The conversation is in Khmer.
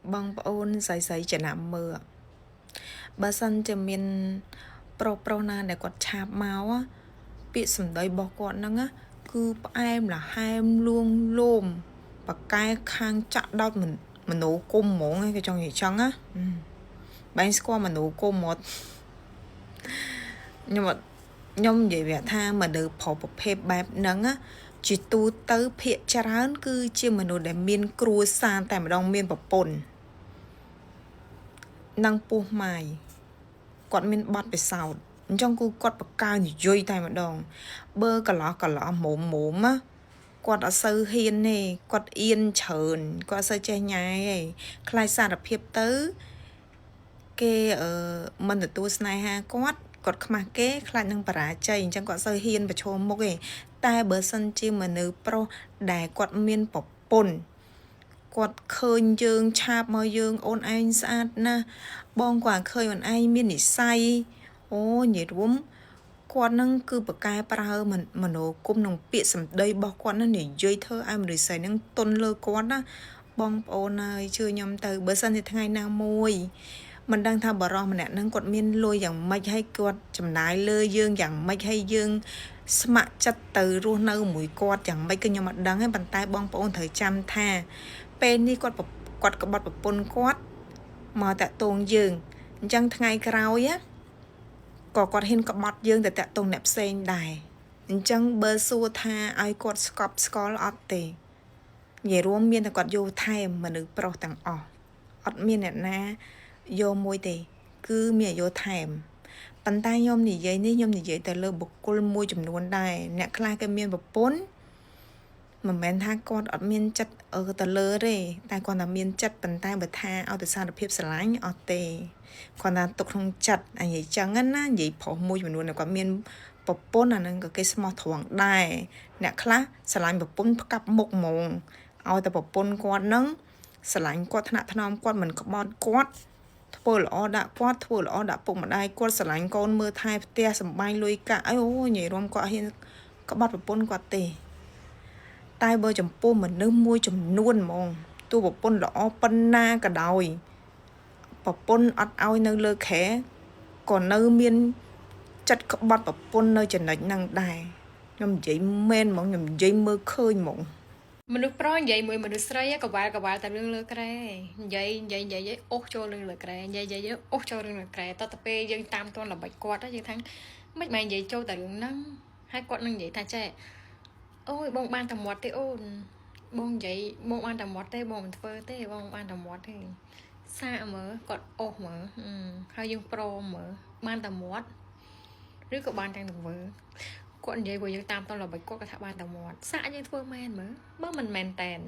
bong ôn sấy chả nằm mưa bà sânจะមានproណាដែលគាត់ឆាបមកពាក្យសម្ដីរបស់គាត់ហ្នឹងគឺផ្អែមល្ហែមលួងលោមបកកែខាងចាក់ដោតមโนគុំហ្មងគេចង់និយាយចឹងណាបែរស្គាល់មโนគុំមកខ្ញុំនិយាយវាថាមនុស្សប្រុសប្រភេទបែបហ្នឹងជាទូទៅភាគច្រើនគឺជាមនុស្សដែលមានគ្រួសារតែម្ដងមានប្រពន្ធនិងពោះម៉ាយគាត់មានប័ណ្ណពិសោធន៍អញ្ចឹងគឺគាត់បកកើនិយាយតែម្ដងបើកន្លោះមុំគាត់អត់សូវហ៊ានទេគាត់អៀនច្រើនគាត់អត់សូវចេះញ៉ែទេខ្លាចសារភាពទៅគេមិនទទួលស្នេហាគាត់ខ្មាស់គេខ្លាចនឹងបរាជ័យអញ្ចឹងគាត់សូវហ៊ានប្រឈមមុខទេតែបើសិនជាមនុស្សប្រុសដែលគាត់មានប្រពន្ធគាត់ឃើញយើងឆាបមកយើងអូនឯងស្អាតណាស់បងគាត់ឃើញអូនឯងមាននិស្ស័យអូនិយាយរួមគាត់នឹងគឺបកកែប្រើមโนគុំនឹងពាក្យសម្ដីរបស់គាត់នឹងនិយាយធ្វើឲ្យមនុស្សនឹងទុនលើគាត់ណាបងប្អូនហើយជឿខ្ញុំទៅបើសិនជាថ្ងៃណាមួយមិនដឹងថាបរោះម្នាក់ហ្នឹងគាត់មានលុយយ៉ាងម៉េចហើយគាត់ចំណាយលើយើងយ៉ាងម៉េចហើយយើងស្ម័គ្រចិត្តទៅរស់នៅមួយគាត់យ៉ាងម៉េចក៏ខ្ញុំអត់ដឹងទេប៉ុន្តែបងប្អូនត្រូវចាំថាពេលនេះគាត់ក្បត់ប្រពន្ធគាត់មកតាក់ទងយើងអញ្ចឹងថ្ងៃក្រោយក៏គាត់ហ៊ានក្បត់យើងទៅតាក់ទងអ្នកផ្សេងដែរអញ្ចឹងបើសួរថាឲ្យគាត់ស្កប់ស្កល់អត់ទេនិយាយរួមមានតែគាត់យកថែមមនុស្សប្រុសទាំងអស់អត់មានអ្នកណាយកមួយទេគឺមានយកថែមប៉ុន្តែខ្ញុំនិយាយទៅលើបុគ្គលមួយចំនួនដែរអ្នកខ្លះគេមានប្រពន្ធមិនមែនថាគាត់អត់មានចិត្តទៅលើទេតែគាត់តែមានចិត្តប៉ុន្តែបើថាឲ្យទៅសារភាពស្រឡាញ់អត់ទេគាត់ថាទុកក្នុងចិត្តនិយាយចឹងណានិយាយប្រុសមួយចំនួនគាត់មានប្រពន្ធអានឹងក៏គេស្មោះត្រង់ដែរអ្នកខ្លះស្រឡាញ់ប្រពន្ធផ្កាប់មុខហ្មងឲ្យតែប្រពន្ធគាត់នឹងស្រឡាញ់គាត់ថ្នាក់ថ្នមគាត់មិនក្បត់គាត់ធ្វើល្អដាក់គាត់ធ្វើល្អដាក់ពុកម្ដាយគាត់ស្រឡាញ់កូនមើលថែផ្ទះសំបាយលុយកាក់អីអូនិយាយរួមគាត់ហ៊ានក្បត់ប្រពន្ធគាត់ទេតែបើចំពោះមនុស្សមួយចំនួនហ្មងទោះប្រពន្ធល្អប៉ុណ្ណាក៏ដោយប្រពន្ធអត់ឲ្យនៅលើខែក៏នៅមានចិត្តក្បត់ប្រពន្ធនៅចំណុចហ្នឹងដែរខ្ញុំនិយាយមែនហ្មងខ្ញុំនិយាយមើលឃើញហ្មងមនុស្សប្រុសនិយាយមួយមនុស្សស្រីកវ៉ាល់តែរឿងលើក្រែនិយាយអូសចូលរឿងលើក្រែនិយាយអូសចូលរឿងលើក្រែតទៅពេលយើងតាមទាន់ល្បិចគាត់យើងថាមិនមែននិយាយចូលតែរឿងហ្នឹងហើយគាត់នឹងនិយាយថាចេះអូយបងបានតែមាត់ទេអូនបងនិយាយបងបានតែមាត់ទេបងមិនធ្វើទេបងបានតែមាត់ទេសាកមើលគាត់អូសមើលហើយយើងប្រមមើលបានតែមាត់ឬក៏បានទាំងទង្វើគាត់និយាយពួកយើងតាមតល្បិចគាត់ក៏ថាបានតែមាត់សាកយើងធ្វើមែនមើលបើមិនមែនតែន